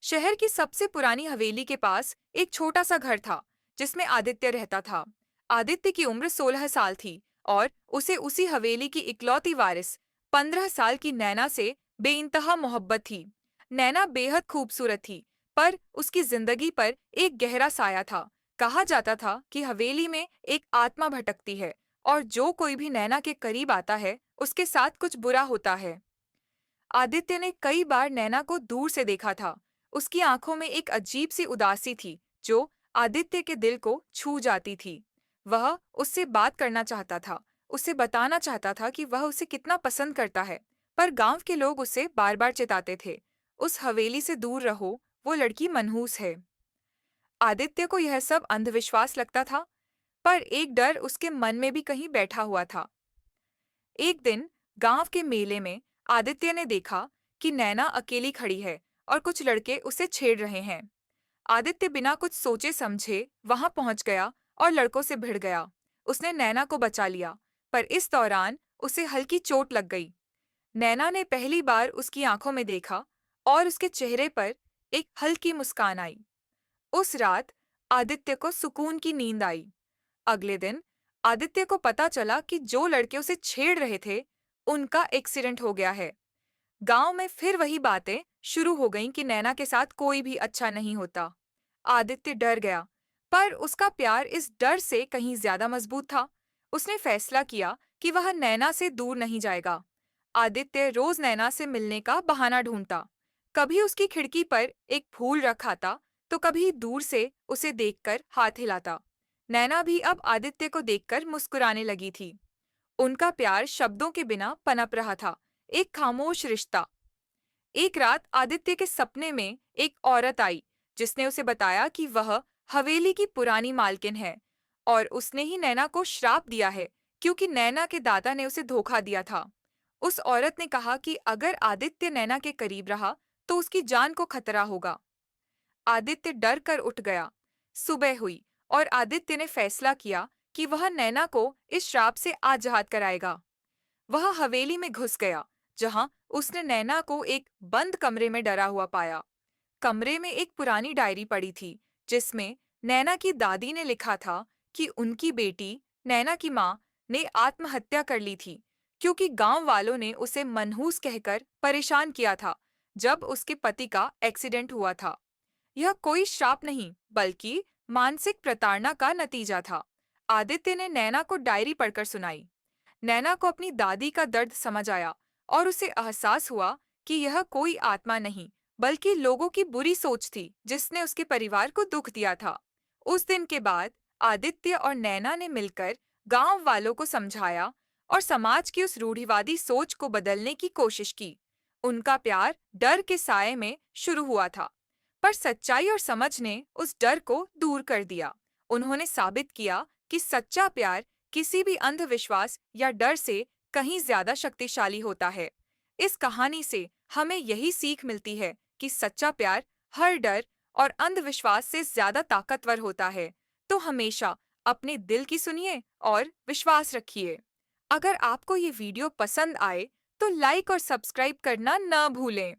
शहर की सबसे पुरानी हवेली के पास एक छोटा सा घर था जिसमें आदित्य रहता था। आदित्य की उम्र 16 साल थी और उसे उसी हवेली की इकलौती वारिस 15 साल की नैना से बेइंतहा मोहब्बत थी। नैना बेहद खूबसूरत थी, पर उसकी जिंदगी पर एक गहरा साया था। कहा जाता था कि हवेली में एक आत्मा भटकती है और जो कोई भी नैना के करीब आता है उसके साथ कुछ बुरा होता है। आदित्य ने कई बार नैना को दूर से देखा था। उसकी आंखों में एक अजीब सी उदासी थी जो आदित्य के दिल को छू जाती थी। वह उससे बात करना चाहता था, उसे बताना चाहता था कि वह उसे कितना पसंद करता है, पर गांव के लोग उसे बार बार चिताते थे, उस हवेली से दूर रहो, वो लड़की मनहूस है। आदित्य को यह सब अंधविश्वास लगता था, पर एक डर उसके मन में भी कहीं बैठा हुआ था। एक दिन गांव के मेले में आदित्य ने देखा कि नैना अकेली खड़ी है और कुछ लड़के उसे छेड़ रहे हैं। आदित्य बिना कुछ सोचे समझे वहां पहुंच गया और लड़कों से भिड़ गया। उसने नैना को बचा लिया, पर इस दौरान उसे हल्की चोट लग गई। नैना ने पहली बार उसकी आंखों में देखा और उसके चेहरे पर एक हल्की मुस्कान आई। उस रात आदित्य को सुकून की नींद आई। अगले दिन आदित्य को पता चला कि जो लड़के उसे छेड़ रहे थे उनका एक्सीडेंट हो गया है। गांव में फिर वही बातें शुरू हो गईं कि नैना के साथ कोई भी अच्छा नहीं होता। आदित्य डर गया, पर उसका प्यार इस डर से कहीं ज्यादा मजबूत था। उसने फैसला किया कि वह नैना से दूर नहीं जाएगा। आदित्य रोज नैना से मिलने का बहाना ढूंढता। कभी उसकी खिड़की पर एक फूल रखा था, तो कभी दूर से उसे देखकर हाथ हिलाता। नैना भी अब आदित्य को देखकर मुस्कुराने लगी थी। उनका प्यार शब्दों के बिना पनप रहा था, एक खामोश रिश्ता। एक रात आदित्य के सपने में एक औरत आई जिसने उसे बताया कि वह हवेली की पुरानी मालकिन है और उसने ही नैना को श्राप दिया है क्योंकि नैना के दादा ने उसे धोखा दिया था। उस औरत ने कहा कि अगर आदित्य नैना के करीब रहा तो उसकी जान को खतरा होगा। आदित्य डर कर उठ गया। सुबह हुई और आदित्य ने फैसला किया कि वह नैना को इस श्राप से आजाद कराएगा। वह हवेली में घुस गया, जहां उसने नैना को एक बंद कमरे में डरा हुआ पाया। कमरे में एक पुरानी डायरी पड़ी थी, जिसमें नैना की दादी ने लिखा था कि उनकी बेटी, नैना की माँ, ने आत्महत्या कर ली थी क्योंकि गांव वालों ने उसे मनहूस कहकर परेशान किया था जब उसके पति का एक्सीडेंट हुआ था। यह कोई श्राप नहीं, बल्कि मानसिक प्रताड़ना का नतीजा था। आदित्य ने नैना को डायरी पढ़कर सुनाई। नैना को अपनी दादी का दर्द समझ आया और उसे एहसास हुआ कि यह कोई आत्मा नहीं, बल्कि लोगों की बुरी सोच थी जिसने उसके परिवार को दुख दिया था। उस दिन के बाद आदित्य और नैना ने मिलकर गांव वालों को समझाया और समाज की उस रूढ़िवादी सोच को बदलने की कोशिश की। उनका प्यार डर के साये में शुरू हुआ था, पर सच्चाई और समझ ने उस डर को दूर कर दिया। उन्होंने साबित किया कि सच्चा प्यार किसी भी अंधविश्वास या डर से कहीं ज्यादा शक्तिशाली होता है। इस कहानी से हमें यही सीख मिलती है कि सच्चा प्यार हर डर और अंधविश्वास से ज्यादा ताकतवर होता है। तो हमेशा अपने दिल की सुनिए और विश्वास रखिए। अगर आपको ये वीडियो पसंद आए तो लाइक और सब्सक्राइब करना न भूलें।